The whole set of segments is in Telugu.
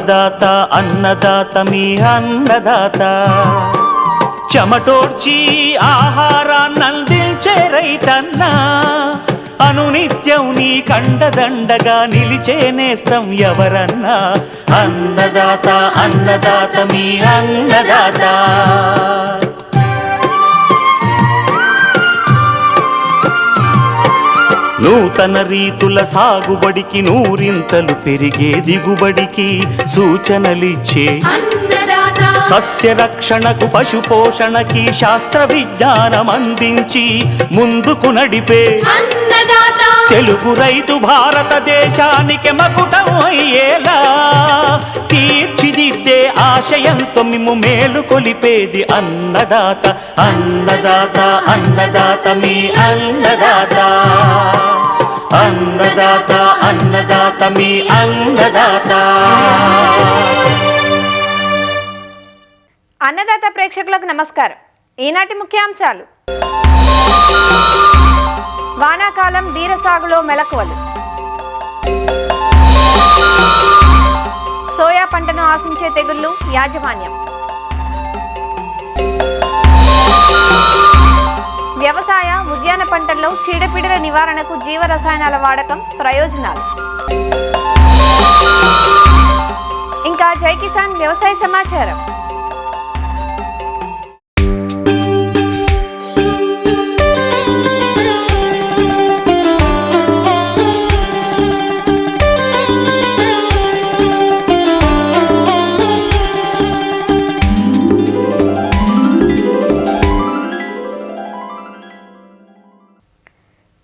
అన్నదాత అన్నదాత మీ అన్నదాత చెమటోడ్చి ఆహారాన్నందించే రైతన్నా అనునిత్యం నీ కండదండగా నిలిచే నేస్తం ఎవరన్నా అన్నదాత అన్నదాత మీ అన్నదాత నూతన రీతుల సాగుబడికి నూరింతలు పెరిగే దిగుబడికి సూచనలిచ్చే సస్య రక్షణకు పశు పోషణకి శాస్త్ర విజ్ఞానం అందించి ముందుకు నడిపే తెలుగు రైతు భారతదేశానికి మకుటం అయ్యేలా తీర్చిదిద్దే ఆశయంతో మిమ్ము మేలు కొలిపేది అన్నదాత అన్నదాత అన్నదాత మీ అన్నదాత అన్నదాత అన్నదాత మీ అన్నదాత. అన్నదాత ప్రేక్షకులకు నమస్కారం. ఈనాటి ముఖ్యాంశాలు: వానాకాలం బీర సాగులో మెలకువలు, సోయా పంటను ఆశించే తెగుళ్లు యాజమాన్యం, వ్యవసాయ ఉద్యాన పంటల్లో చీడపీడల నివారణకు జీవ రసాయనాల వాడకం ప్రయోజనాలు, ఇంకా జై కిసాన్ వ్యవసాయ సమాచారం.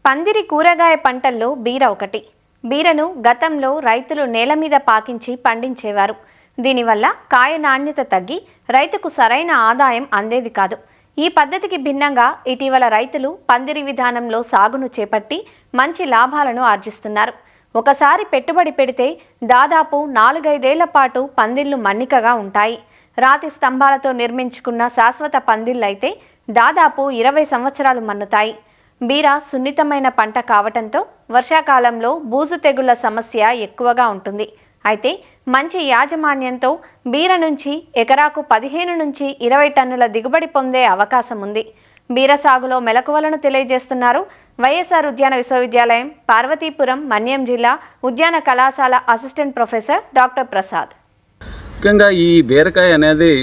పందిరి కూరగాయ పంటల్లో బీర ఒకటి. బీరను గతంలో రైతులు నేల మీద పాకించి పండించేవారు. దీనివల్ల కాయ నాణ్యత తగ్గి రైతుకు సరైన ఆదాయం అందేది కాదు. ఈ పద్ధతికి భిన్నంగా ఇటీవల రైతులు పందిరి విధానంలో సాగును చేపట్టి మంచి లాభాలను ఆర్జిస్తున్నారు. ఒకసారి పెట్టుబడి పెడితే దాదాపు 4-5 ఏళ్ల పాటు పందిళ్లు మన్నికగా ఉంటాయి. రాతి స్తంభాలతో నిర్మించుకున్న శాశ్వత పందిళ్లైతే దాదాపు 20 సంవత్సరాలు మన్నుతాయి. బీర సున్నితమైన పంట కావటంతో వర్షాకాలంలో బూజు తెగుళ్ల సమస్య ఎక్కువగా ఉంటుంది. అయితే మంచి యాజమాన్యంతో బీర నుంచి ఎకరాకు 15 నుంచి 20 టన్నుల దిగుబడి పొందే అవకాశం ఉంది. బీర సాగులో మెలకువలను తెలియజేస్తున్నారు వైఎస్ఆర్ ఉద్యాన విశ్వవిద్యాలయం పార్వతీపురం మన్యం జిల్లా ఉద్యాన కళాశాల అసిస్టెంట్ ప్రొఫెసర్ డాక్టర్ ప్రసాద్. ముఖ్యంగా ఈ బీరకాయ అనేది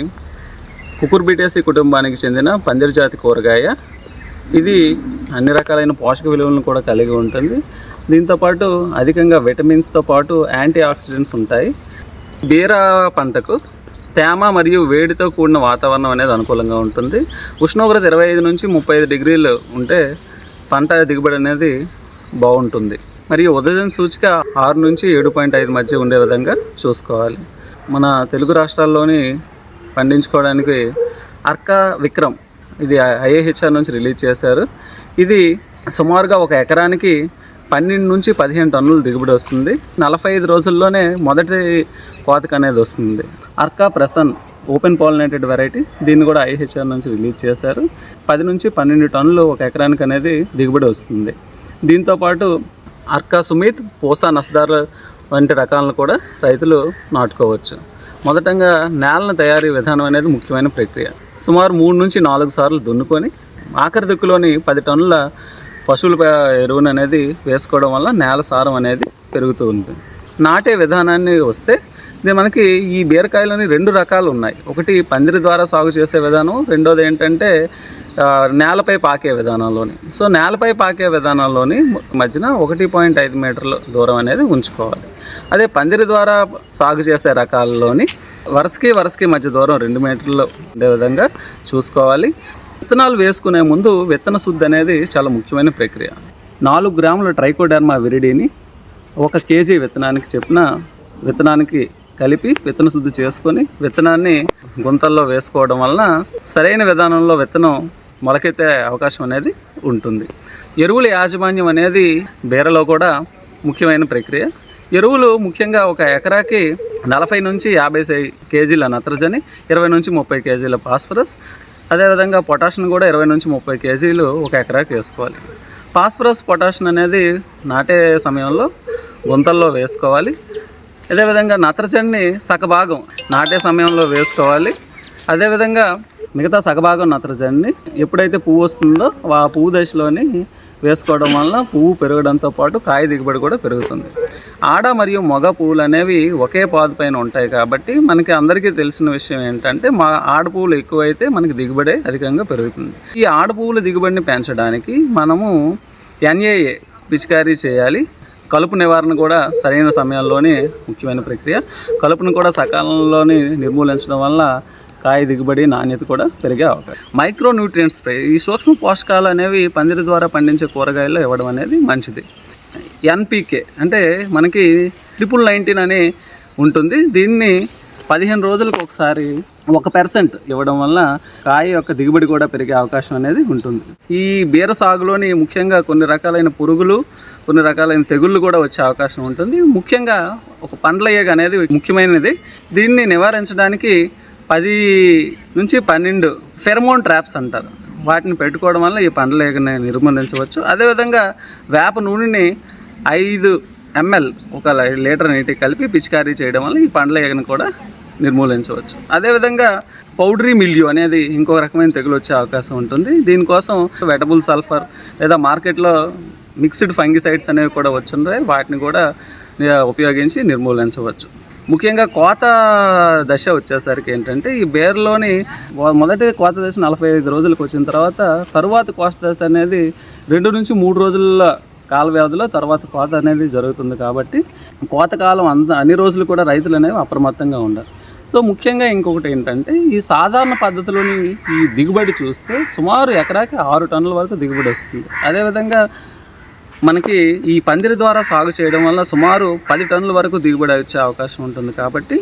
కుకుర్బిటేసి కుటుంబానికి చెందిన పందిరి జాతి కూరగాయ. ఇది అన్ని రకాలైన పోషక విలువలను కూడా కలిగి ఉంటుంది. దీంతోపాటు అధికంగా విటమిన్స్తో పాటు యాంటీ ఆక్సిడెంట్స్ ఉంటాయి. బీర పంటకు తేమ మరియు వేడితో కూడిన వాతావరణం అనేది అనుకూలంగా ఉంటుంది. ఉష్ణోగ్రత 25 నుంచి 35 డిగ్రీలు ఉంటే పంట దిగుబడి అనేది బాగుంటుంది. మరియు ఉదయం సూచిక 6 నుంచి 7.5 మధ్య ఉండే విధంగా చూసుకోవాలి. మన తెలుగు రాష్ట్రాల్లోని పండించుకోవడానికి అర్కా విక్రమ్ ఇది ఐఏహెచ్ఆర్ నుంచి రిలీజ్ చేశారు. ఇది సుమారుగా ఒక ఎకరానికి 12 నుంచి 15 టన్నులు దిగుబడి వస్తుంది. 45 రోజుల్లోనే మొదటి కోతకు అనేది వస్తుంది. Arka Prasan open pollinated variety, దీన్ని కూడా ఐఏహెచ్ఆర్ నుంచి రిలీజ్ చేశారు. 10 నుంచి 12 టన్నులు ఒక ఎకరానికి అనేది దిగుబడి వస్తుంది. దీంతోపాటు అర్కా సుమిత్, పోసా నస్దార్ వంటి రకాలను కూడా రైతులు నాటుకోవచ్చు. మొదటంగా నేలను తయారీ విధానం అనేది ముఖ్యమైన ప్రక్రియ. సుమారు 3 నుంచి 4 సార్లు దున్నుకొని ఆఖరి దిక్కులోని 10 టన్నుల పశువుల ఎరువును అనేది వేసుకోవడం వల్ల నేల సారం అనేది పెరుగుతూ ఉంటుంది. నాటే విధానాన్ని వస్తే ఇది మనకి ఈ బీరకాయలోని 2 రకాలు ఉన్నాయి. ఒకటి పందిరి ద్వారా సాగు చేసే విధానం, రెండోది ఏంటంటే నేలపై పాకే విధానంలోని. సో నేలపై పాకే విధానంలోని మధ్యన 1.5 మీటర్ల దూరం అనేది ఉంచుకోవాలి. అదే పందిరి ద్వారా సాగు చేసే రకాలలోని వరుసకి మధ్య దూరం 2 మీటర్లు ఉండే విధంగా చూసుకోవాలి. విత్తనాలు వేసుకునే ముందు విత్తన శుద్ధి అనేది చాలా ముఖ్యమైన ప్రక్రియ. 4 గ్రాముల ట్రైకోడర్మా విరిడిని 1 కేజీ విత్తనానికి చెప్పిన విత్తనానికి కలిపి విత్తన శుద్ధి చేసుకొని విత్తనాన్ని గుంతల్లో వేసుకోవడం వలన సరైన విధానంలో విత్తనం మొలకెత్తే అవకాశం అనేది ఉంటుంది. ఎరువుల యాజమాన్యం అనేది బీరలో కూడా ముఖ్యమైన ప్రక్రియ. ఎరువులు ముఖ్యంగా ఒక ఎకరాకి 40 నుంచి 50 కేజీల నత్రజని, 20 నుంచి 30 కేజీల ఫాస్ఫరస్, అదేవిధంగా పొటాషియం కూడా 20 నుంచి 30 కేజీలు ఒక ఎకరాకి వేసుకోవాలి. ఫాస్ఫరస్, పొటాషియం అనేది నాటే సమయంలో గుంతల్లో వేసుకోవాలి. అదేవిధంగా నత్రజనిని సగభాగం నాటే సమయంలో వేసుకోవాలి. అదేవిధంగా మిగతా సగభాగం నత్రజనిని ఎప్పుడైతే పువ్వు వస్తుందో ఆ పువ్వు దశలోని వేసుకోవడం వలన పువ్వు పెరగడంతో పాటు కాయ దిగుబడి కూడా పెరుగుతుంది. ఆడ మరియు మగ పువ్వులు అనేవి ఒకే పాదు పైన ఉంటాయి కాబట్టి మనకి అందరికీ తెలిసిన విషయం ఏంటంటే ఆడ పువ్వులు ఎక్కువైతే మనకి దిగుబడి అధికంగా పెరుగుతుంది. ఈ ఆడ పువ్వుల దిగుబడిని పెంచడానికి మనము NAA పిచికారీ చేయాలి. కలుపు నివారణ కూడా సరైన సమయంలోనే ముఖ్యమైన ప్రక్రియ. కలుపును కూడా సకాలంలోనే నిర్మూలించడం వల్ల కాయ దిగుబడి నాణ్యత కూడా పెరిగే అవకాశం. మైక్రో న్యూట్రియంట్ స్ప్రే, ఈ సూక్ష్మ పోషకాలు అనేవి పందిరి ద్వారా పండించే కూరగాయల్లో ఇవ్వడం అనేది మంచిది. NPK అంటే మనకి 19 అని ఉంటుంది. దీన్ని 15 రోజులకు ఒకసారి 1% ఇవ్వడం వల్ల కాయ యొక్క దిగుబడి కూడా పెరిగే అవకాశం అనేది ఉంటుంది. ఈ బీర సాగులోని ముఖ్యంగా కొన్ని రకాలైన పురుగులు, కొన్ని రకాలైన తెగుళ్ళు కూడా వచ్చే అవకాశం ఉంటుంది. ముఖ్యంగా ఒక పండ్లయ్యగ అనేది ముఖ్యమైనది. దీన్ని నివారించడానికి 10 నుంచి 12 ఫెరమోన్ ట్రాప్స్ అంటారు, వాటిని పెట్టుకోవడం వల్ల ఈ పండ్లయ్యగని నిర్మూలించవచ్చు. అదేవిధంగా వేప నూనెని 5 ml 1 లీటర్ నీటికి కలిపి పిచికారీ చేయడం వల్ల ఈ పండ్లయ్యగని కూడా నిర్మూలించవచ్చు. అదేవిధంగా పౌడరీ మిల్యూ అనేది ఇంకో రకమైన తెగులు వచ్చే అవకాశం ఉంటుంది. దీనికోసం వెటబుల్ సల్ఫర్ లేదా మార్కెట్లో మిక్స్డ్ ఫంగిసైడ్స్ అనేవి కూడా వచ్చున్నాయి, వాటిని కూడా ఉపయోగించి నిర్మూలించవచ్చు. ముఖ్యంగా కోత దశ వచ్చేసరికి ఏంటంటే ఈ బేర్లోని మొదటి కోత దశ 45 రోజులకు వచ్చిన తరువాత కోత దశ అనేది 2 నుంచి 3 రోజుల కాల వ్యవధిలో తర్వాత కోత అనేది జరుగుతుంది. కాబట్టి కోతకాలం అన్ని రోజులు కూడా రైతులు అనేవి అప్రమత్తంగా ఉండాలి. సో ముఖ్యంగా ఇంకొకటి ఏంటంటే ఈ సాధారణ పద్ధతిలోని ఈ దిగుబడి చూస్తే సుమారు ఎకరాకి 6 టన్నుల వరకు దిగుబడి వస్తుంది. అదేవిధంగా మనకి ఈ పందిరి ద్వారా సాగు చేయడం వల్ల సుమారు 10 టన్నుల వరకు దిగుబడి వచ్చే అవకాశం ఉంటుంది. కాబట్టి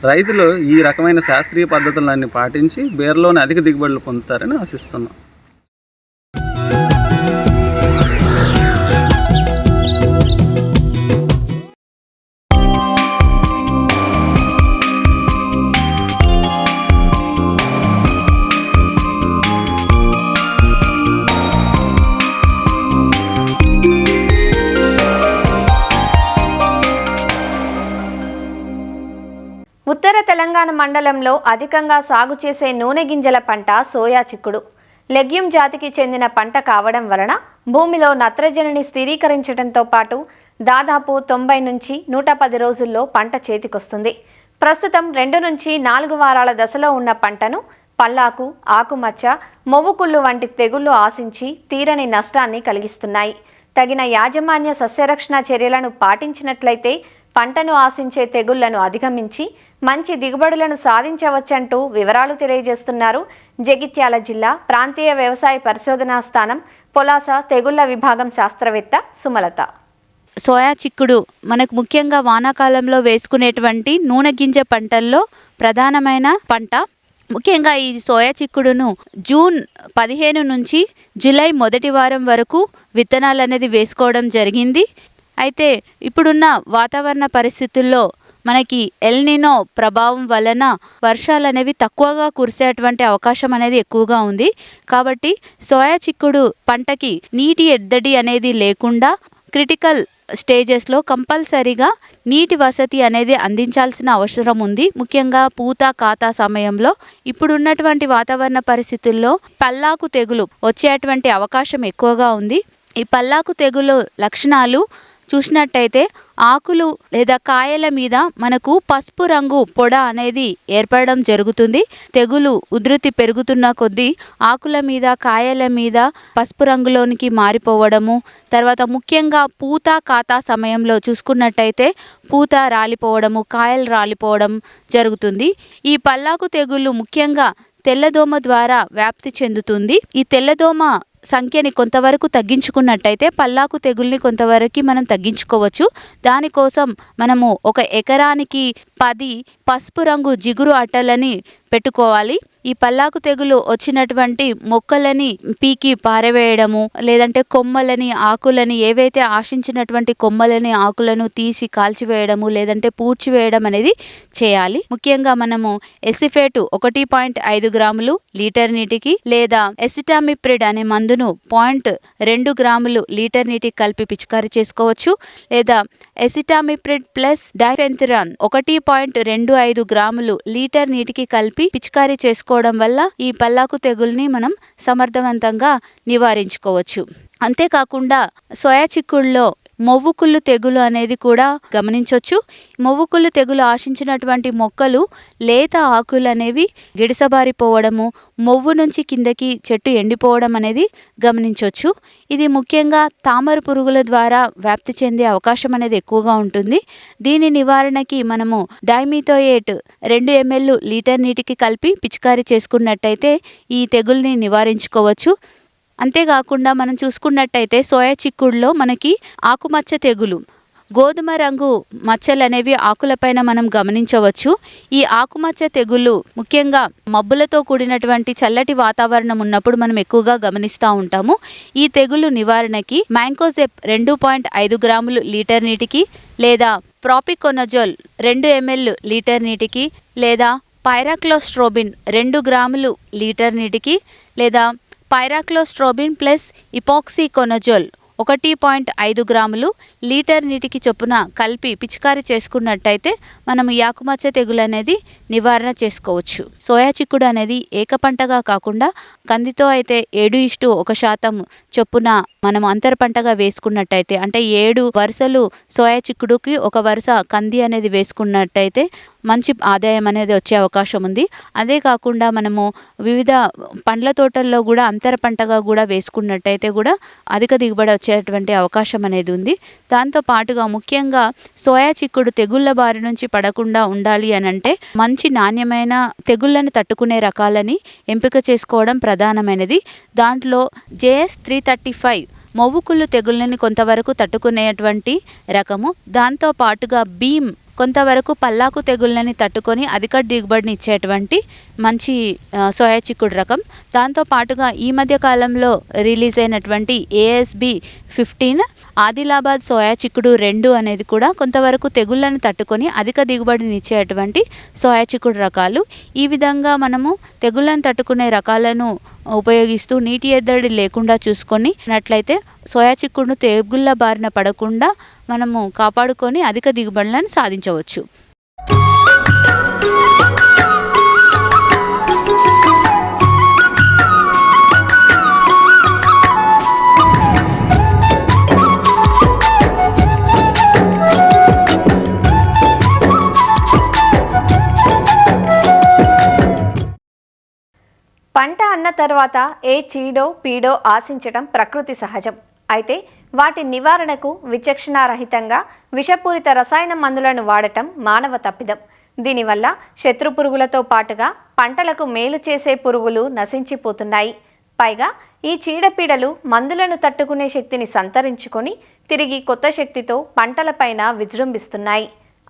రైతులు ఈ రకమైన శాస్త్రీయ పద్ధతులన్నీ పాటించి బేర్లోని అధిక దిగుబడులు పొందుతారని ఆశిస్తున్నాం. ఉత్తర తెలంగాణ మండలంలో అధికంగా సాగు చేసే నూనె గింజల పంట సోయా చిక్కుడు. లెగ్యూమ్ జాతికి చెందిన పంట కావడం వలన భూమిలో నత్రజనిని స్థిరీకరించడంతో పాటు దాదాపు 90 నుంచి 110 రోజుల్లో పంట చేతికొస్తుంది. ప్రస్తుతం 2 నుంచి 4 వారాల దశలో ఉన్న పంటను పల్లాకు, ఆకుమచ్చ, మొవ్వుకుళ్ళు వంటి తెగుళ్లు ఆశించి తీరని నష్టాన్ని కలిగిస్తున్నాయి. తగిన యాజమాన్య సస్యరక్షణ చర్యలను పాటించినట్లయితే పంటను ఆశించే తెగుళ్లను అధిగమించి మంచి దిగుబడులను సాధించవచ్చంటూ వివరాలు తెలియజేస్తున్నారు జగిత్యాల జిల్లా ప్రాంతీయ వ్యవసాయ పరిశోధనా స్థానం పొలాస తెగుళ్ల విభాగం శాస్త్రవేత్త సుమలత. సోయా చిక్కుడు మనకు ముఖ్యంగా వానాకాలంలో వేసుకునేటువంటి నూనె గింజ పంటల్లో ప్రధానమైన పంట. ముఖ్యంగా ఈ సోయా చిక్కుడును జూన్ 15 నుంచి జూలై మొదటి వారం వరకు విత్తనాలు అనేది వేసుకోవడం జరిగింది. అయితే ఇప్పుడున్న వాతావరణ పరిస్థితుల్లో మనకి ఎల్నినో ప్రభావం వలన వర్షాలు అనేవి తక్కువగా కురిసేటువంటి అవకాశం అనేది ఎక్కువగా ఉంది. కాబట్టి సోయా చిక్కుడు పంటకి నీటి ఎద్దడి అనేది లేకుండా క్రిటికల్ స్టేజెస్లో కంపల్సరీగా నీటి వసతి అనేది అందించాల్సిన అవసరం ఉంది. ముఖ్యంగా పూత కాతా సమయంలో ఇప్పుడున్నటువంటి వాతావరణ పరిస్థితుల్లో పల్లాకు తెగులు వచ్చేటువంటి అవకాశం ఎక్కువగా ఉంది. ఈ పల్లాకు తెగులు లక్షణాలు చూసినట్టయితే ఆకులు లేదా కాయల మీద మనకు పసుపు రంగు పొడ అనేది ఏర్పడడం జరుగుతుంది. తెగులు ఉధృతి పెరుగుతున్న కొద్దీ ఆకుల మీద, కాయల మీద పసుపు రంగులోనికి మారిపోవడము, తర్వాత ముఖ్యంగా పూత కాతా సమయంలో చూసుకున్నట్టయితే పూత రాలిపోవడము, కాయలు రాలిపోవడం జరుగుతుంది. ఈ పల్లాకు తెగులు ముఖ్యంగా తెల్లదోమ ద్వారా వ్యాప్తి చెందుతుంది. ఈ తెల్లదోమ సంఖ్యని కొంతవరకు తగ్గించుకున్నట్టయితే పల్లాకు తెగుల్ని కొంతవరకు మనం తగ్గించుకోవచ్చు. దానికోసం మనము 1 ఎకరానికి 10 పసుపు రంగు జిగురు అట్టలని పెట్టుకోవాలి. ఈ పల్లాకు తెగులు వచ్చినటువంటి మొక్కలని పీకి పారవేయడము, లేదంటే కొమ్మలని, ఆకులని, ఏవైతే ఆశించినటువంటి కొమ్మలని, ఆకులను తీసి కాల్చివేయడము, లేదంటే పూడ్చివేయడం అనేది చేయాలి. ముఖ్యంగా మనము ఎసిఫేటు 1.5 గ్రాములు లీటర్ నీటికి, లేదా ఎసిటామిప్రిడ్ అనే మందును 0.2 గ్రాములు లీటర్ నీటికి కలిపి పిచికారీ చేసుకోవచ్చు. లేదా ఎసిటామిప్రిడ్ ప్లస్ డైఫెన్థిరాన్ 1.25 గ్రాములు లీటర్ నీటికి కలిపి పిచికారీ చేసుకోవడం వల్ల ఈ పల్లాకు తెగుల్ని మనం సమర్థవంతంగా నివారించుకోవచ్చు. అంతేకాకుండా సోయా చిక్కుడులో మొవ్వు కుళ్ళు తెగులు అనేది కూడా గమనించవచ్చు. మొవ్వు కుళ్ళు తెగులు ఆశించినటువంటి మొక్కలు లేత ఆకులు అనేవి గిడసబారిపోవడము, మొవ్వు నుంచి కిందకి చెట్టు ఎండిపోవడం అనేది గమనించవచ్చు. ఇది ముఖ్యంగా తామర పురుగుల ద్వారా వ్యాప్తి చెందే అవకాశం అనేది ఎక్కువగా ఉంటుంది. దీని నివారణకి మనము డైమిథోయేట్ 2 ml లీటర్ నీటికి కలిపి పిచికారీ చేసుకున్నట్టయితే ఈ తెగుల్ని నివారించుకోవచ్చు. అంతేకాకుండా మనం చూసుకున్నట్టయితే సోయా చిక్కుడులో మనకి ఆకుమచ్చ తెగులు, గోధుమ రంగు మచ్చలు అనేవి ఆకులపైన మనం గమనించవచ్చు. ఈ ఆకుమచ్చ తెగులు ముఖ్యంగా మబ్బులతో కూడినటువంటి చల్లటి వాతావరణం ఉన్నప్పుడు మనం ఎక్కువగా గమనిస్తూ ఉంటాము. ఈ తెగులు నివారణకి మ్యాంకోజెప్ 2.5 గ్రాములు లీటర్ నీటికి, లేదా ప్రాపికొనజోల్ 2 ml లీటర్ నీటికి, లేదా పైరాక్లోస్ట్రోబిన్ 2 గ్రాములు లీటర్ నీటికి, లేదా పైరాక్లోస్ట్రోబిన్ ప్లస్ ఇపాక్సికొనజోల్ 1.5 గ్రాములు లీటర్ నీటికి చొప్పున కలిపి పిచికారీ చేసుకున్నట్టయితే మనం ఈ ఆకుమచ్చ తెగులు అనేది నివారణ చేసుకోవచ్చు. సోయా చిక్కుడు అనేది ఏకపంటగా కాకుండా కందితో అయితే 7:1% చొప్పున మనం అంతర పంటగా వేసుకున్నట్టయితే, అంటే 7 వరుసలు సోయా చిక్కుడుకి 1 వరుస కంది అనేది వేసుకున్నట్టయితే మంచి ఆదాయం అనేది వచ్చే అవకాశం ఉంది. అదే కాకుండా మనము వివిధ పండ్ల తోటల్లో కూడా అంతర పంటగా కూడా వేసుకున్నట్టయితే కూడా అధిక దిగుబడి వచ్చేటువంటి అవకాశం అనేది ఉంది. దాంతో పాటుగా ముఖ్యంగా సోయా చిక్కుడు తెగుళ్ళ బారి నుంచి పడకుండా ఉండాలి అని అంటే మంచి నాణ్యమైన తెగుళ్ళను తట్టుకునే రకాలని ఎంపిక చేసుకోవడం ప్రధానమైనది. దాంట్లో JS 335 మొవ్వు కుళ్ళు తెగుళ్ళని కొంతవరకు తట్టుకునేటువంటి రకము, దాంతో పాటుగా భీమ్ కొంతవరకు పల్లాకు తెగుళ్ళని తట్టుకొని అధిక దిగుబడిని ఇచ్చేటువంటి మంచి సోయా చిక్కుడు రకం. దాంతో పాటుగా ఈ మధ్య కాలంలో రిలీజ్ అయినటువంటి ASB 15 ఆదిలాబాద్ సోయా చిక్కుడు 2 అనేది కూడా కొంతవరకు తెగుళ్ళను తట్టుకొని అధిక దిగుబడిని ఇచ్చేటువంటి సోయా చిక్కుడు రకాలు. ఈ విధంగా మనము తెగుళ్ళను తట్టుకునే రకాలను ఉపయోగిస్తూ నీటి ఎద్దడి లేకుండా చూసుకున్నట్లయితే సోయా చిక్కుడును తెగుళ్ళ బారిన పడకుండా మనము కాపాడుకొని అధిక దిగుబడులను సాధించవచ్చు. పంట అన్న తర్వాత ఏ చీడో పీడో ఆశించటం ప్రకృతి సహజం. అయితే వాటి నివారణకు విచక్షణారహితంగా విషపూరిత రసాయన మందులను వాడటం మానవ తప్పిదం. దీనివల్ల శత్రు పురుగులతో పాటుగా పంటలకు మేలు చేసే పురుగులు నశించిపోతున్నాయి. పైగా ఈ చీడపీడలు మందులను తట్టుకునే శక్తిని సంతరించుకొని తిరిగి కొత్త శక్తితో పంటలపైన విజృంభిస్తున్నాయి.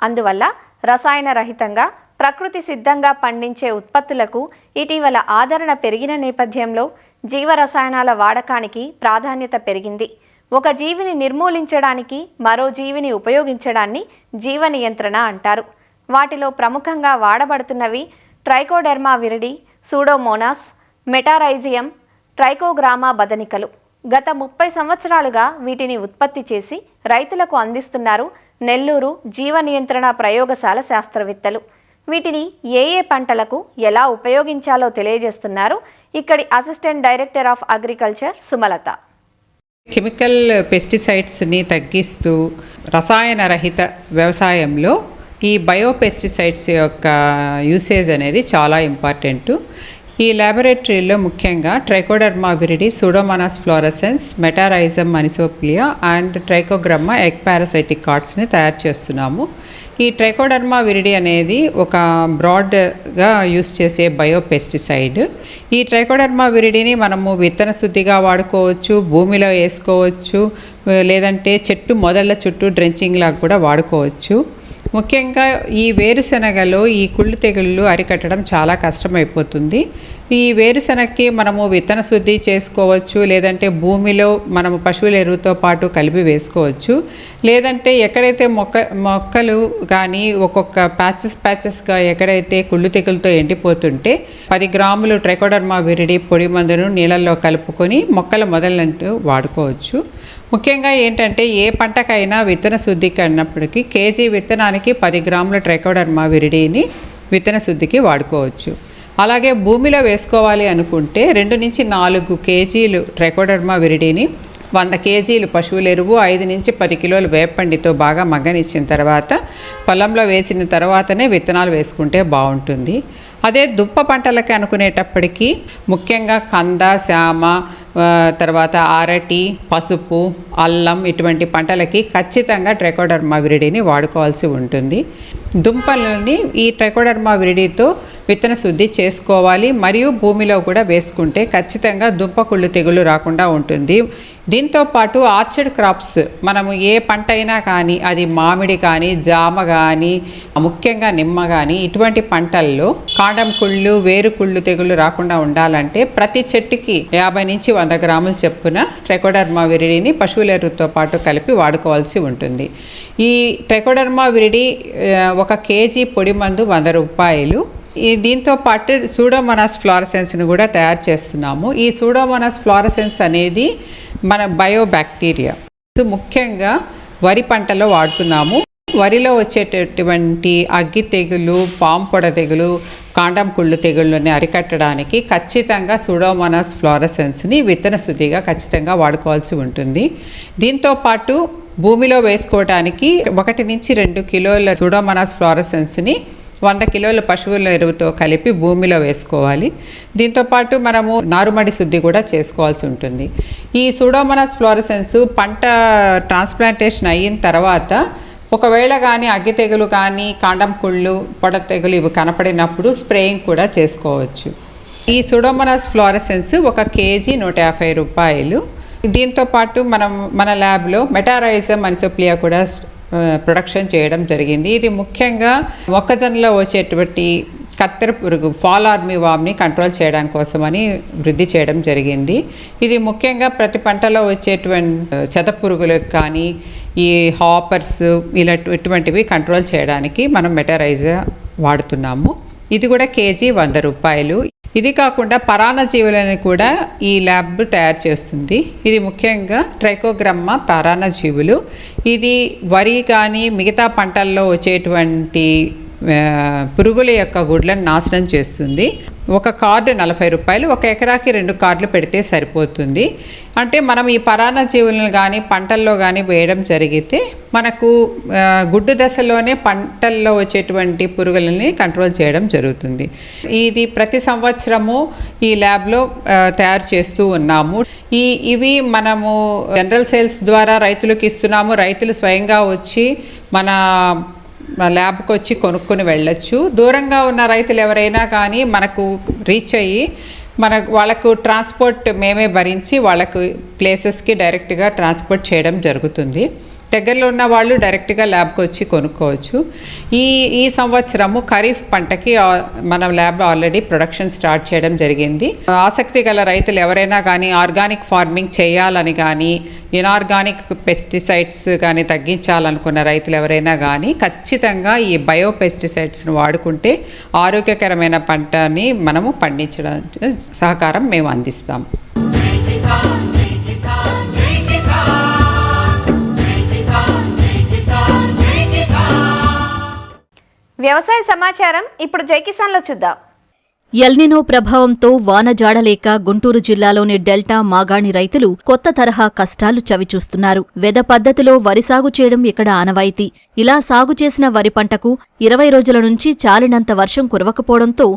అందువల్ల రసాయన రహితంగా ప్రకృతి సిద్ధంగా పండించే ఉత్పత్తులకు ఇటీవల ఆదరణ పెరిగిన నేపథ్యంలో జీవరసాయనాల వాడకానికి ప్రాధాన్యత పెరిగింది. ఒక జీవిని నిర్మూలించడానికి మరో జీవిని ఉపయోగించడాన్ని జీవ నియంత్రణ అంటారు. వాటిలో ప్రముఖంగా వాడబడుతున్నవి Trichoderma viride, Pseudomonas, Metarhizium, Trichogramma బదనికలు. గత 30 సంవత్సరాలుగా వీటిని ఉత్పత్తి చేసి రైతులకు అందిస్తున్నారు నెల్లూరు జీవ నియంత్రణ ప్రయోగశాల శాస్త్రవేత్తలు. వీటిని ఏ పంటలకు ఎలా ఉపయోగించాలో తెలియజేస్తున్నారు ఇక్కడి assistant director of agriculture Sumalatha. Chemical పెస్టిసైడ్స్ని తగ్గిస్తూ రసాయన రహిత వ్యవసాయంలో ఈ బయోపెస్టిసైడ్స్ యొక్క యూసేజ్ అనేది చాలా ఇంపార్టెంట్. ఈ ల్యాబొరేటరీలో ముఖ్యంగా Trichoderma viride, Pseudomonas fluorescens, Metarhizium anisopliae and Trichogramma egg parasitic కార్డ్స్ని తయారు చేస్తున్నాము. ఈ ట్రైకోడెర్మా విరిడి అనేది ఒక బ్రాడ్గా యూస్ చేసే బయోపెస్టిసైడ్. ఈ ట్రైకోడెర్మా విరిడిని మనము విత్తన శుద్ధిగా వాడుకోవచ్చు, భూమిలో వేసుకోవచ్చు, లేదంటే చెట్టు మొదళ్ళ చుట్టూ డ్రెంచింగ్ లాగా కూడా వాడుకోవచ్చు. ముఖ్యంగా ఈ వేరుశనగలో ఈ కుళ్ళు తెగుళ్ళు అరికట్టడం చాలా కష్టమైపోతుంది. ఈ వేరుశనగకి మనము విత్తన శుద్ధి చేసుకోవచ్చు, లేదంటే భూమిలో మనము పశువుల ఎరువుతో పాటు కలిపి వేసుకోవచ్చు, లేదంటే ఎక్కడైతే మొక్కలు కానీ ఒక్కొక్క ప్యాచెస్గా ఎక్కడైతే కుళ్ళు తెగులతో ఎండిపోతుంటే 10 గ్రాములు ట్రైకోడర్మా విరిడి పొడి మందును నీళ్ళల్లో కలుపుకొని మొక్కల మొదలంటూ వాడుకోవచ్చు. ముఖ్యంగా ఏంటంటే ఏ పంటకైనా విత్తన శుద్ధికి అన్నప్పటికీ కేజీ విత్తనానికి 10 గ్రాముల ట్రైకోడర్మా విరిడిని విత్తన శుద్ధికి వాడుకోవచ్చు. అలాగే భూమిలో వేసుకోవాలి అనుకుంటే 2 నుంచి 4 కేజీలు ట్రైకోడర్మా విరిడిని 100 కేజీలు పశువుల ఎరువు 5 నుంచి 10 కిలోల వేపండితో బాగా మగ్గనిచ్చిన తర్వాత పొలంలో వేసిన తర్వాతనే విత్తనాలు వేసుకుంటే బాగుంటుంది. అదే దుంప పంటలకి అనుకునేటప్పటికీ ముఖ్యంగా కంద, శామ, తర్వాత అరటి, పసుపు, అల్లం ఇటువంటి పంటలకి ఖచ్చితంగా ట్రైకోడర్మా విరిడిని వాడుకోవాల్సి ఉంటుంది. దుంపలని ఈ ట్రైకోడర్మా విరిడితో విత్తన శుద్ధి చేసుకోవాలి, మరియు భూమిలో కూడా వేసుకుంటే ఖచ్చితంగా దుంప కుళ్ళు తెగులు రాకుండా ఉంటుంది. దీంతో పాటు ఆర్చర్డ్ క్రాప్స్ మనము ఏ పంట అయినా కానీ, అది మామిడి కానీ, జామ కానీ, ముఖ్యంగా నిమ్మ కానీ, ఇటువంటి పంటల్లో కాండం కుళ్ళు, వేరు కుళ్ళు తెగులు రాకుండా ఉండాలంటే ప్రతి చెట్టుకి 50 నుంచి 100 గ్రాములు చొప్పున ట్రైకోడర్మా విరిడిని పశువుల ఎరువుతో పాటు కలిపి వాడుకోవాల్సి ఉంటుంది. ఈ ట్రైకోడర్మా విరిడి 1 కేజీ పొడి మందు 100 రూపాయలు. దీంతో పాటు సూడోమోనాస్ ఫ్లోరసెన్స్ను కూడా తయారు చేస్తున్నాము. ఈ సూడోమోనాస్ ఫ్లోరసెన్స్ అనేది మన బయోబ్యాక్టీరియా, ముఖ్యంగా వరి పంటలో వాడుతున్నాము. వరిలో వచ్చేటటువంటి అగ్గి తెగులు, పాంపొడ తెగులు, కాండం కుళ్ళు తెగుళ్ళని అరికట్టడానికి ఖచ్చితంగా సూడోమోనాస్ ఫ్లోరసెన్స్ని విత్తన శుద్ధిగా ఖచ్చితంగా వాడుకోవాల్సి ఉంటుంది. దీంతో పాటు భూమిలో వేసుకోవడానికి 1 నుంచి 2 కిలోల సూడోమోనాస్ ఫ్లోరసెన్స్ని 100 కిలోల పశువుల ఎరువుతో కలిపి భూమిలో వేసుకోవాలి. దీంతోపాటు మనము నారుమడి శుద్ధి కూడా చేసుకోవాల్సి ఉంటుంది. ఈ సూడోమోనాస్ ఫ్లోరసెన్స్ పంట ట్రాన్స్ప్లాంటేషన్ అయిన తర్వాత ఒకవేళ కానీ అగ్గి తెగులు కానీ, కాండం కుళ్ళు, పొడ తెగులు ఇవి కనపడినప్పుడు స్ప్రేయింగ్ కూడా చేసుకోవచ్చు. ఈ సూడోమోనాస్ ఫ్లోరసెన్స్ 1 కేజీ 150 రూపాయలు. దీంతోపాటు మన ల్యాబ్లో మెటారైజమ్ అనిసోప్లియా కూడా ప్రొడక్షన్ చేయడం జరిగింది. ఇది ముఖ్యంగా మొక్కజొన్నలో వచ్చేటువంటి కత్తెర పురుగు, ఫాల్ ఆర్మీ వామ్ని కంట్రోల్ చేయడం కోసమని వృద్ధి చేయడం జరిగింది. ఇది ముఖ్యంగా ప్రతి పంటలో వచ్చేటువంటి చెద పురుగులకు కానీ, ఈ హాపర్స్ ఇటువంటివి కంట్రోల్ చేయడానికి మనం మెటారైజర్ వాడుతున్నాము. ఇది కూడా కేజీ 100 రూపాయలు. ఇది కాకుండా పరాన్నజీవులను కూడా ఈ ల్యాబ్ తయారు చేస్తుంది. ఇది ముఖ్యంగా ట్రైకోగ్రామా పరాన్నజీవులు. ఇది వరి కానీ మిగతా పంటల్లో వచ్చేటువంటి పురుగుల యొక్క గుడ్లను నాశనం చేస్తుంది. 1 కార్డు 40 రూపాయలు. 1 ఎకరాకి 2 కార్డులు పెడితే సరిపోతుంది. అంటే మనం ఈ పరాన్నజీవులను కానీ పంటల్లో కానీ వేయడం జరిగితే మనకు గుడ్డు దశలోనే పంటల్లో వచ్చేటువంటి పురుగులని కంట్రోల్ చేయడం జరుగుతుంది. ఇది ప్రతి సంవత్సరము ఈ ల్యాబ్లో తయారు చేస్తూ ఉన్నాము. ఇవి మనము జనరల్ సేల్స్ ద్వారా రైతులకు ఇస్తున్నాము. రైతులు స్వయంగా వచ్చి మన ల్యాబ్కి వచ్చి కొనుక్కొని వెళ్ళొచ్చు. దూరంగా ఉన్న రైతులు ఎవరైనా కానీ మనకు రీచ్ అయ్యి వాళ్ళకు ట్రాన్స్పోర్ట్ మేమే భరించి వాళ్ళకు ప్లేసెస్కి డైరెక్ట్గా ట్రాన్స్పోర్ట్ చేయడం జరుగుతుంది. దగ్గరలో ఉన్న వాళ్ళు డైరెక్ట్గా ల్యాబ్కి వచ్చి కొనుక్కోవచ్చు. ఈ సంవత్సరము ఖరీఫ్ పంటకి మన ల్యాబ్ ఆల్రెడీ ప్రొడక్షన్ స్టార్ట్ చేయడం జరిగింది. ఆసక్తి గల రైతులు ఎవరైనా కానీ ఆర్గానిక్ ఫార్మింగ్ చేయాలని కానీ, ఇనార్గానిక్ పెస్టిసైడ్స్ కానీ తగ్గించాలనుకున్న రైతులు ఎవరైనా కానీ ఖచ్చితంగా ఈ బయో పెస్టిసైడ్స్ను వాడుకుంటే ఆరోగ్యకరమైన పంటని మనము పండించడానికి సహకారం మేము అందిస్తాం. వ్యవసాయ సమాచారం ఇప్పుడు జై కిసాన్లో చూద్దాం. ఎల్నినో ప్రభావంతో వాన జాడలేక గుంటూరు జిల్లాలోని డెల్టా మాగాణి రైతులు కొత్త తరహా కష్టాలు చవిచూస్తున్నారు. వెద పద్ధతిలో వరి సాగు చేయడం ఇక్కడ ఆనవాయితీ. ఇలా సాగు చేసిన వరి పంటకు 20 రోజుల నుంచి చాలినంత వర్షం కురవకపోవడంతో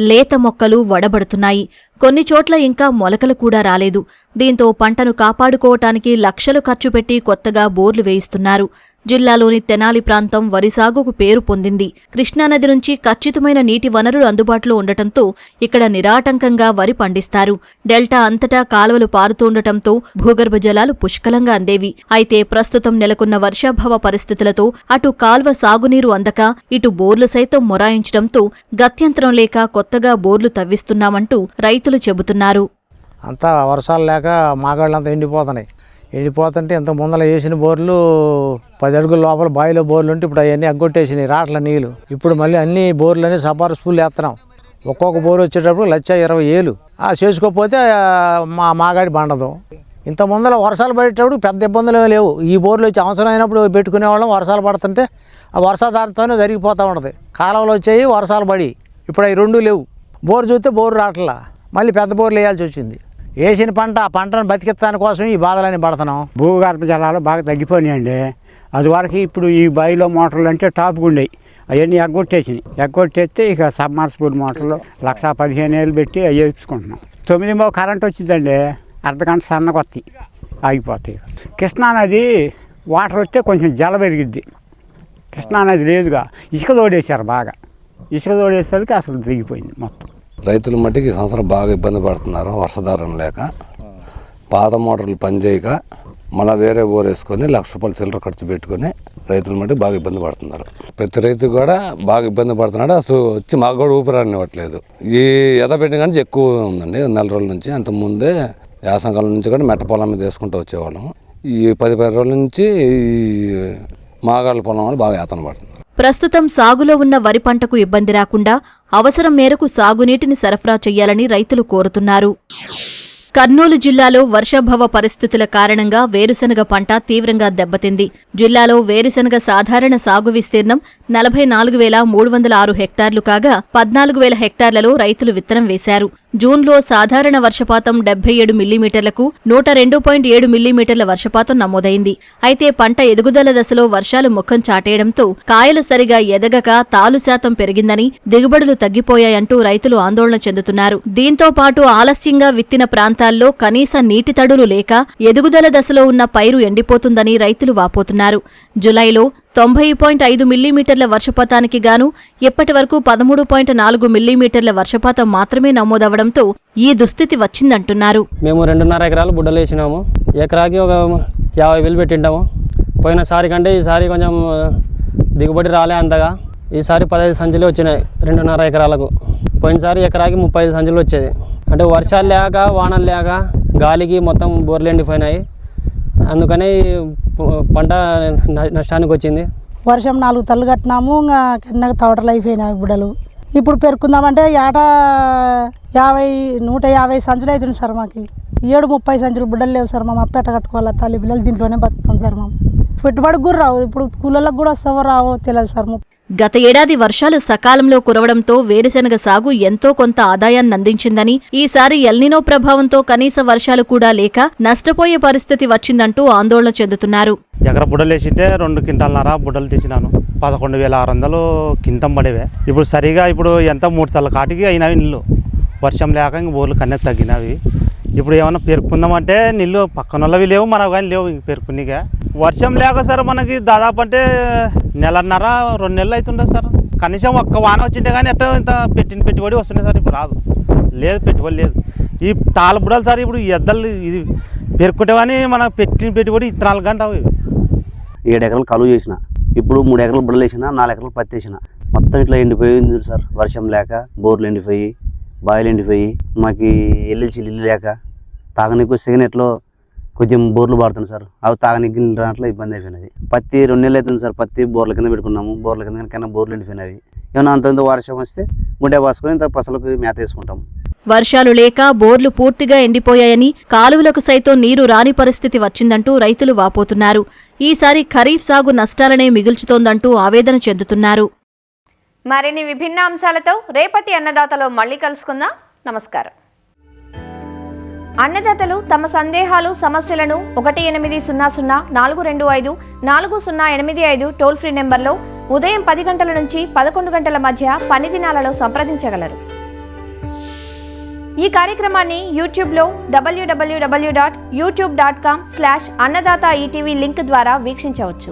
లేత మొక్కలు వడబడుతున్నాయి. కొన్ని చోట్ల ఇంకా మొలకలు కూడా రాలేదు. దీంతో పంటను కాపాడుకోవటానికి లక్షలు ఖర్చు పెట్టి కొత్తగా బోర్లు వేయిస్తున్నారు. జిల్లాలోని తెనాలి ప్రాంతం వరి సాగుకు పేరు పొందింది. కృష్ణానది నుంచి ఖచ్చితమైన నీటి వనరులు అందుబాటులో ఉండటంతో ఇక్కడ నిరాటంకంగా వరి పండిస్తారు. డెల్టా అంతటా కాలువలు పారుతుండటంతో భూగర్భ జలాలు పుష్కలంగా అందేవి. అయితే ప్రస్తుతం నెలకొన్న వర్షాభావ పరిస్థితులతో అటు కాల్వ సాగునీరు అందక ఇటు బోర్లు సైతం మొరాయించడంతో గత్యంతరం లేక కొత్తగా బోర్లు తవ్విస్తున్నామంటూ రైతులు చెబుతున్నారు. అంతా వర్షాలు లేక మాగాళ్ళంతా ఎండిపోతుంటే ఇంత ముందర వేసిన బోర్లు 10 అడుగుల లోపల బావిలో బోర్లు ఉంటే ఇప్పుడు అవన్నీ అగ్గొట్టేసినాయి రాట్ల నీళ్ళు. ఇప్పుడు మళ్ళీ అన్ని బోర్లు అన్నీ సపార్స్ఫుల్ వేస్తున్నాం. ఒక్కొక్క బోరు వచ్చేటప్పుడు 1,20,000 చేసుకోకపోతే మాగాడి బండదు. ఇంత ముందర వర్షాలు పడేటప్పుడు పెద్ద ఇబ్బందులు లేవు. ఈ బోర్లు వచ్చి అవసరం అయినప్పుడు పెట్టుకునేవాళ్ళం. వర్షాలు పడుతుంటే ఆ వర్షాధారంతోనే జరిగిపోతూ ఉంటుంది. కాలువలు వచ్చాయి, వర్షాలు పడి ఇప్పుడు అవి 2 లేవు. బోరు చూస్తే బోరు రాట్లా, మళ్ళీ పెద్ద బోర్లు వేయాల్సి వచ్చింది. వేసిన పంట ఆ పంటను బతికిస్తాని కోసం ఈ బాధలని పడుతున్నాం. భూగర్భ జలాలు బాగా తగ్గిపోయినాయండి. అది వరకు ఇప్పుడు ఈ బావిలో మోటార్లు అంటే టాప్గా ఉండేవి, అవన్నీ ఎగ్గొట్టేస్తే ఇక సబ్మర్సిబుల్ మోటార్లు 1,15,000 పెట్టి అవి వేయించుకుంటున్నాం. 9 కరెంట్ వచ్చిందండి, అర్ధగంట సన్నకొత్తి ఆగిపోతాయి. కృష్ణానది వాటర్ వస్తే కొంచెం జల పెరిగిద్ది. కృష్ణానది లేదుగా, ఇసుక తోడేశారు బాగా. ఇసుక తోడేసరికి అసలు దిగిపోయింది మొత్తం. రైతుల మట్టికి ఈ సంవత్సరం బాగా ఇబ్బంది పడుతున్నారు. వర్షాధారం లేక పాత మోటార్లు పనిచేయక మళ్ళీ వేరే బోర్ వేసుకొని 1,00,000 రూపాయలు చిల్లర ఖర్చు పెట్టుకొని రైతుల మట్టికి బాగా ఇబ్బంది పడుతున్నారు. ప్రతి రైతు కూడా బాగా ఇబ్బంది పడుతున్నాడు. అసలు వచ్చి మాకు కూడా ఊపిరానివ్వట్లేదు. ఈ ఎదపెట్టిన కానీ ఎక్కువ ఉందండి. 4 రోజుల నుంచి, అంతకుముందే యాసంకాలం నుంచి కూడా మెట్ట పొలం మీద వేసుకుంటూ వచ్చేవాళ్ళం. ఈ 10-15 రోజుల నుంచి ఈ మాగాళ్ళ పొలం వాళ్ళు బాగా యాతన పడుతున్నారు. ప్రస్తుతం సాగులో ఉన్న వరి పంటకు ఇబ్బంది రాకుండా అవసరం మేరకు సాగునీటిని సరఫరా చేయాలని రైతులు కోరుతున్నారు. కర్నూలు జిల్లాలో వర్షాభావ పరిస్థితుల కారణంగా వేరుశనగ పంట తీవ్రంగా దెబ్బతింది. జిల్లాలో వేరుశనగ సాధారణ సాగు విస్తీర్ణం 44,306 హెక్టార్లు కాగా 14,000 హెక్టార్లలో రైతులు విత్తనం వేశారు. జూన్లో సాధారణ వర్షపాతం 77 మిల్లీమీటర్లకు 102.7 మిల్లీమీటర్ల వర్షపాతం నమోదైంది. అయితే పంట ఎదుగుదల దశలో వర్షాలు ముఖం చాటేయడంతో కాయలు సరిగా ఎదగక తాలు శాతం పెరిగిందని, దిగుబడులు తగ్గిపోయాయంటూ రైతులు ఆందోళన చెందుతున్నారు. దీంతో పాటు ఆలస్యంగా విత్తిన ప్రాంతాల్లో కనీస నీటి తడులు లేక ఎదుగుదల దశలో ఉన్న పైరు ఎండిపోతుందని రైతులు వాపోతున్నారు. జులైలో 90.5 మిల్లీమీటర్ల వర్షపాతానికి గాను ఇప్పటి వరకు 13.4 మిల్లీమీటర్ల వర్షపాతం మాత్రమే నమోదవడంతో ఈ దుస్థితి వచ్చిందంటున్నారు. మేము 2.5 ఎకరాలు బుడ్డలు వేసినాము. ఎకరాకి ఒక 50,000 పెట్టింటాము. పోయినసారి కంటే ఈసారి కొంచెం దిగుబడి రాలే అంతగా. ఈసారి 15 సంచులు వచ్చినాయి 2.5 ఎకరాలకు. పోయినసారి ఎకరాకి 35 సంచులు వచ్చేది. అంటే వర్షాలు లేక వానలు లేక గాలికి మొత్తం బోర్లు ఎండిపోయినాయి. అందుకని పంట నష్టానికి వచ్చింది. వర్షం 4 తల్లు కట్టినాము, ఇంకా కింద తోటలు అయిపోయినాయి బుడ్డలు. ఇప్పుడు పెరుకుందామంటే ఏటా 150 సంచులు అవుతుంది సార్. మాకు 30 సంచులు బుడ్డలు లేవు సార్. మా అప్ప ఎట్ట కట్టుకోవాలి, తల్లి పిల్లలు దీంట్లోనే బతుకుతాం సార్. మేము పెట్టుబడికి కూడా రావు. ఇప్పుడు కూలీలకు కూడా వస్తావో రావో తెలియదు సార్. గత ఏడాది వర్షాలు సకాలంలో కురవడంతో వేరుశెనగ సాగు ఎంతో కొంత ఆదాయాన్ని అందించిందని, ఈసారి ఎల్నినో ప్రభావంతో కనీస వర్షాలు కూడా లేక నష్టపోయే పరిస్థితి వచ్చిందంటూ ఆందోళన చెందుతున్నారు. ఎకర బుడ్డలు వేసింటే 2 క్వింటాలన్నర బుడ్డలు తెచ్చినాను. 11,600 కింటం పడేవే. ఇప్పుడు సరిగా ఎంత 3 తల్ల కాటికి అయినవి నీళ్ళు. వర్షం లేక ఇంక బోర్లు కన్నె తగ్గినవి. ఇప్పుడు ఏమన్నా పేర్కొందామంటే నీళ్ళు పక్కన వాళ్ళవి లేవు, మనకు కానీ లేవు ఇంక పేర్కొనిగా. వర్షం లేక సార్ మనకి దాదాపు అంటే 1.5-2 నెలలు అవుతుండే సార్. కనీసం ఒక్క వాన వచ్చింటే కానీ ఎట్లా ఇంత పెట్టుబడి వస్తుండే సార్. ఇప్పుడు రాదు, లేదు పెట్టుబడి లేదు. ఈ తాళ బుడలు సార్ ఇప్పుడు ఎద్దలు ఇది పేర్కొంటే కానీ మన పెట్టిన పెట్టుబడి 4 గంటలు. 7 ఎకరాలు కలువ చేసిన, ఇప్పుడు 3 ఎకరాలు బుడలు వేసిన, 4 ఎకరాలు పత్తి వేసిన. మొత్తం ఇట్లా ఎండిపోయింది సార్. వర్షం లేక బోర్లు ఎండిపోయి, బాయిలు ఎండిపోయి, మాకు ఎల్ఎల్సి ఇల్లు లేక తాగనీకు సిగనెట్లో కొంచెం బోర్లు పడుతుంది సార్. అవి తాగనీకి రావట్లో ఇబ్బంది అయిపోయినది. పత్తి 2 నెలలు అవుతుంది సార్. పత్తి బోర్ల కింద పెట్టుకున్నాము. బోర్ల కింద కన్నా బోర్లు ఎండిపోయినవి. ఏమన్నా అంత వర్షం వస్తే గుండె పాసుకొని ఇంత పసలకు మేత వేసుకుంటాం. వర్షాలు లేక బోర్లు పూర్తిగా ఎండిపోయాయని, కాలువలకు సైతం నీరు రాని పరిస్థితి వచ్చిందంటూ రైతులు వాపోతున్నారు. ఈసారి ఖరీఫ్ సాగు నష్టాలనే మిగుల్చుతోందంటూ ఆవేదన చెందుతున్నారు. మరిన్ని విభిన్న అంశాలతో రేపటి అన్నదాతలో మళ్ళీ కలుసుకుందాం. నమస్కారం. అన్నదాతలు తమ సందేహాలు, సమస్యలను 1800-425-4085 టోల్ ఫ్రీ నెంబర్లో ఉదయం 10 గంటల నుంచి 11 గంటల మధ్య పని దినాలలో సంప్రదించగలరు. ఈ కార్యక్రమాన్ని యూట్యూబ్లో www.youtube.com/annadaata ETV లింక్ ద్వారా వీక్షించవచ్చు.